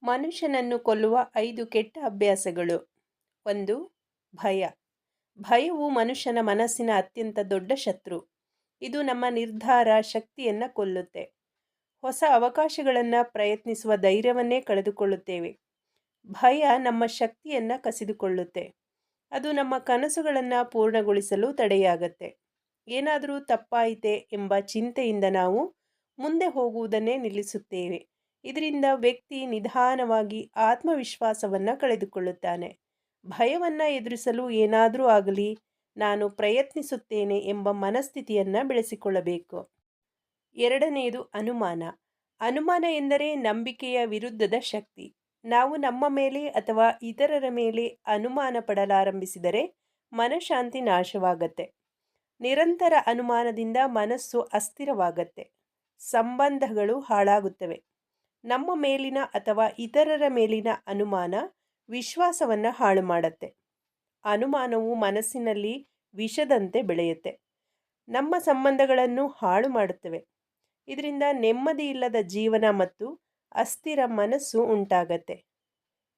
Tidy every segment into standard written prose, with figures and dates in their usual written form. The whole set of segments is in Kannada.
ಮನುಷ್ಯನನ್ನು ಕೊಲ್ಲುವ 5 ಕೆಟ್ಟ ಅಭ್ಯಾಸಗಳು. 1. ಭಯ. ಭಯವು ಮನುಷ್ಯನ ಮನಸ್ಸಿನ ಅತ್ಯಂತ ದೊಡ್ಡ ಶತ್ರು. ಇದು ನಮ್ಮ ನಿರ್ಧಾರ ಶಕ್ತಿಯನ್ನು ಕೊಲ್ಲುತ್ತೆ. ಹೊಸ ಅವಕಾಶಗಳನ್ನು ಪ್ರಯತ್ನಿಸುವ ಧೈರ್ಯವನ್ನೇ ಕಳೆದುಕೊಳ್ಳುತ್ತೇವೆ. ಭಯ ನಮ್ಮ ಶಕ್ತಿಯನ್ನು ಕಸಿದುಕೊಳ್ಳುತ್ತೆ. ಅದು ನಮ್ಮ ಕನಸುಗಳನ್ನು ಪೂರ್ಣಗೊಳಿಸಲು ತಡೆಯಾಗತ್ತೆ. ಏನಾದರೂ ತಪ್ಪಾಯಿತೆ ಎಂಬ ಚಿಂತೆಯಿಂದ ನಾವು ಮುಂದೆ ಹೋಗುವುದನ್ನೇ ನಿಲ್ಲಿಸುತ್ತೇವೆ. ಇದರಿಂದ ವ್ಯಕ್ತಿ ನಿಧಾನವಾಗಿ ಆತ್ಮವಿಶ್ವಾಸವನ್ನು ಕಳೆದುಕೊಳ್ಳುತ್ತಾನೆ. ಭಯವನ್ನು ಎದುರಿಸಲು ಏನಾದರೂ ಆಗಲಿ, ನಾನು ಪ್ರಯತ್ನಿಸುತ್ತೇನೆ ಎಂಬ ಮನಸ್ಥಿತಿಯನ್ನು ಬೆಳೆಸಿಕೊಳ್ಳಬೇಕು. 2ನೇದು ಅನುಮಾನ. ಅನುಮಾನ ಎಂದರೆ ನಂಬಿಕೆಯ ವಿರುದ್ಧದ ಶಕ್ತಿ. ನಾವು ನಮ್ಮ ಮೇಲೆ ಅಥವಾ ಇತರರ ಮೇಲೆ ಅನುಮಾನ ಪಡಲಾರಂಭಿಸಿದರೆ ಮನಃಶಾಂತಿ ನಾಶವಾಗತ್ತೆ. ನಿರಂತರ ಅನುಮಾನದಿಂದ ಮನಸ್ಸು ಅಸ್ಥಿರವಾಗತ್ತೆ. ಸಂಬಂಧಗಳು ಹಾಳಾಗುತ್ತವೆ. ನಮ್ಮ ಮೇಲಿನ ಅಥವಾ ಇತರರ ಮೇಲಿನ ಅನುಮಾನ ವಿಶ್ವಾಸವನ್ನು ಹಾಳು ಮಾಡುತ್ತೆ. ಅನುಮಾನವು ಮನಸ್ಸಿನಲ್ಲಿ ವಿಷದಂತೆ ಬೆಳೆಯುತ್ತೆ. ನಮ್ಮ ಸಂಬಂಧಗಳನ್ನು ಹಾಳು ಮಾಡುತ್ತವೆ. ಇದರಿಂದ ನೆಮ್ಮದಿಯಿಲ್ಲದ ಜೀವನ ಮತ್ತು ಅಸ್ಥಿರ ಮನಸ್ಸು ಉಂಟಾಗತ್ತೆ.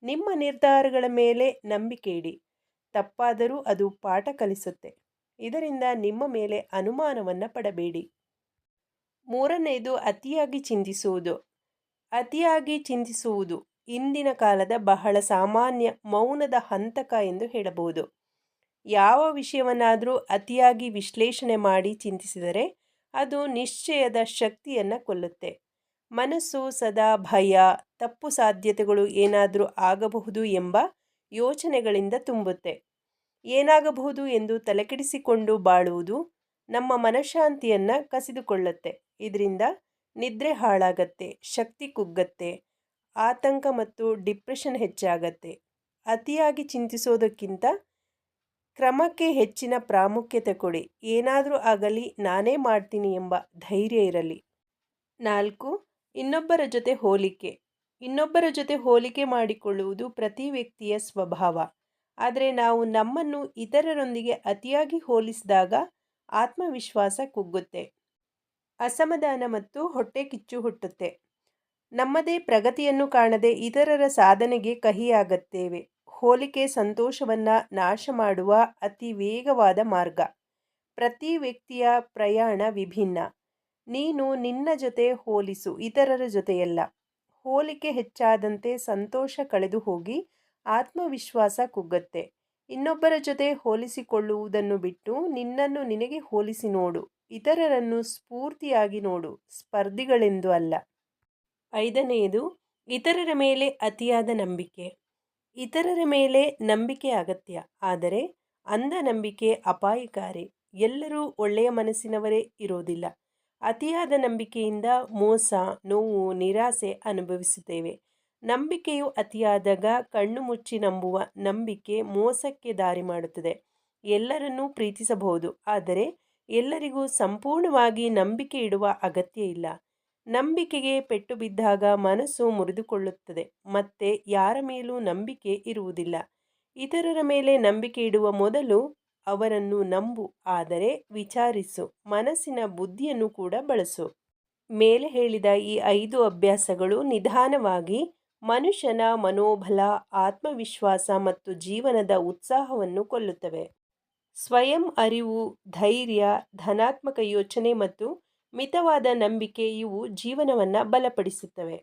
ನಿಮ್ಮ ನಿರ್ಧಾರಗಳ ಮೇಲೆ ನಂಬಿಕೆ ಇಡಿ. ತಪ್ಪಾದರೂ ಅದು ಪಾಠ ಕಲಿಸುತ್ತೆ. ಇದರಿಂದ ನಿಮ್ಮ ಮೇಲೆ ಅನುಮಾನವನ್ನು ಪಡಬೇಡಿ. 3ನೇದು ಅತಿಯಾಗಿ ಚಿಂತಿಸುವುದು. ಅತಿಯಾಗಿ ಚಿಂತಿಸುವುದು ಇಂದಿನ ಕಾಲದ ಬಹಳ ಸಾಮಾನ್ಯ ಮೌನದ ಹಂತಕ ಎಂದು ಹೇಳಬಹುದು. ಯಾವ ವಿಷಯವನ್ನಾದರೂ ಅತಿಯಾಗಿ ವಿಶ್ಲೇಷಣೆ ಮಾಡಿ ಚಿಂತಿಸಿದರೆ ಅದು ನಿಶ್ಚಯದ ಶಕ್ತಿಯನ್ನು ಕೊಲ್ಲುತ್ತೆ. ಮನಸ್ಸು ಸದಾ ಭಯ, ತಪ್ಪು ಸಾಧ್ಯತೆಗಳು ಏನಾದರೂ ಆಗಬಹುದು ಎಂಬ ಯೋಚನೆಗಳಿಂದ ತುಂಬುತ್ತೆ. ಏನಾಗಬಹುದು ಎಂದು ತಲೆಕೆಡಿಸಿಕೊಂಡು ಬಾಳುವುದು ನಮ್ಮ ಮನಃಶಾಂತಿಯನ್ನು ಕಸಿದುಕೊಳ್ಳುತ್ತೆ. ಇದರಿಂದ ನಿದ್ರೆ ಹಾಳಾಗತ್ತೆ, ಶಕ್ತಿ ಕುಗ್ಗತ್ತೆ, ಆತಂಕ ಮತ್ತು ಡಿಪ್ರೆಷನ್ ಹೆಚ್ಚಾಗತ್ತೆ. ಅತಿಯಾಗಿ ಚಿಂತಿಸೋದಕ್ಕಿಂತ ಕ್ರಮಕ್ಕೆ ಹೆಚ್ಚಿನ ಪ್ರಾಮುಖ್ಯತೆ ಕೊಡಿ. ಏನಾದರೂ ಆಗಲಿ ನಾನೇ ಮಾಡ್ತೀನಿ ಎಂಬ ಧೈರ್ಯ ಇರಲಿ. 4. ಇನ್ನೊಬ್ಬರ ಜೊತೆ ಹೋಲಿಕೆ. ಇನ್ನೊಬ್ಬರ ಜೊತೆ ಹೋಲಿಕೆ ಮಾಡಿಕೊಳ್ಳುವುದು ಪ್ರತಿ ವ್ಯಕ್ತಿಯ ಸ್ವಭಾವ. ಆದರೆ ನಾವು ನಮ್ಮನ್ನು ಇತರರೊಂದಿಗೆ ಅತಿಯಾಗಿ ಹೋಲಿಸಿದಾಗ ಆತ್ಮವಿಶ್ವಾಸ ಕುಗ್ಗುತ್ತೆ. ಅಸಮಾಧಾನ ಮತ್ತು ಹೊಟ್ಟೆ ಕಿಚ್ಚು ಹುಟ್ಟುತ್ತೆ. ನಮ್ಮದೇ ಪ್ರಗತಿಯನ್ನು ಕಾಣದೆ ಇತರರ ಸಾಧನೆಗೆ ಕಹಿಯಾಗುತ್ತೇವೆ. ಹೋಲಿಕೆ ಸಂತೋಷವನ್ನು ನಾಶ ಮಾಡುವ ಅತಿ ವೇಗವಾದ ಮಾರ್ಗ. ಪ್ರತಿ ವ್ಯಕ್ತಿಯ ಪ್ರಯಾಣ ವಿಭಿನ್ನ. ನೀನು ನಿನ್ನ ಜೊತೆ ಹೋಲಿಸು, ಇತರರ ಜೊತೆಯಲ್ಲ. ಹೋಲಿಕೆ ಹೆಚ್ಚಾದಂತೆ ಸಂತೋಷ ಕಳೆದು ಹೋಗಿ ಆತ್ಮವಿಶ್ವಾಸ ಕುಗ್ಗುತ್ತೆ. ಇನ್ನೊಬ್ಬರ ಜೊತೆ ಹೋಲಿಸಿಕೊಳ್ಳುವುದನ್ನು ಬಿಟ್ಟು ನಿನ್ನನ್ನು ನಿನಗೆ ಹೋಲಿಸಿ ನೋಡು. ಇತರರನ್ನು ಸ್ಫೂರ್ತಿಯಾಗಿ ನೋಡು, ಸ್ಪರ್ಧಿಗಳೆಂದು ಅಲ್ಲ. 5ನೇದು ಇತರರ ಮೇಲೆ ಅತಿಯಾದ ನಂಬಿಕೆ. ಇತರರ ಮೇಲೆ ನಂಬಿಕೆ ಅಗತ್ಯ, ಆದರೆ ಅಂಧ ನಂಬಿಕೆ ಅಪಾಯಕಾರಿ. ಎಲ್ಲರೂ ಒಳ್ಳೆಯ ಮನಸ್ಸಿನವರೇ ಇರೋದಿಲ್ಲ. ಅತಿಯಾದ ನಂಬಿಕೆಯಿಂದ ಮೋಸ, ನೋವು, ನಿರಾಸೆ ಅನುಭವಿಸುತ್ತೇವೆ. ನಂಬಿಕೆಯು ಅತಿಯಾದಾಗ ಕಣ್ಣು ಮುಚ್ಚಿ ನಂಬುವ ನಂಬಿಕೆ ಮೋಸಕ್ಕೆ ದಾರಿ ಮಾಡುತ್ತದೆ. ಎಲ್ಲರನ್ನೂ ಪ್ರೀತಿಸಬಹುದು, ಆದರೆ ಎಲ್ಲರಿಗೂ ಸಂಪೂರ್ಣವಾಗಿ ನಂಬಿಕೆ ಇಡುವ ಅಗತ್ಯ ಇಲ್ಲ. ನಂಬಿಕೆಗೆ ಪೆಟ್ಟು ಬಿದ್ದಾಗ ಮನಸ್ಸು ಮುರಿದುಕೊಳ್ಳುತ್ತದೆ, ಮತ್ತೆ ಯಾರ ಮೇಲೂ ನಂಬಿಕೆ ಇರುವುದಿಲ್ಲ. ಇತರರ ಮೇಲೆ ನಂಬಿಕೆ ಇಡುವ ಮೊದಲು ಅವರನ್ನು ನಂಬು, ಆದರೆ ವಿಚಾರಿಸು, ಮನಸ್ಸಿನ ಬುದ್ಧಿಯನ್ನು ಕೂಡ ಬಳಸು. ಮೇಲೆ ಹೇಳಿದ ಈ 5 ಅಭ್ಯಾಸಗಳು ನಿಧಾನವಾಗಿ ಮನುಷ್ಯನ ಮನೋಬಲ, ಆತ್ಮವಿಶ್ವಾಸ ಮತ್ತು ಜೀವನದ ಉತ್ಸಾಹವನ್ನು ಕೊಲ್ಲುತ್ತವೆ. ಸ್ವಯಂ ಅರಿವು, ಧೈರ್ಯ, ಧನಾತ್ಮಕ ಯೋಚನೆ ಮತ್ತು ಮಿತವಾದ ನಂಬಿಕೆ ಇವು ಜೀವನವನ್ನು ಬಲಪಡಿಸುತ್ತವೆ.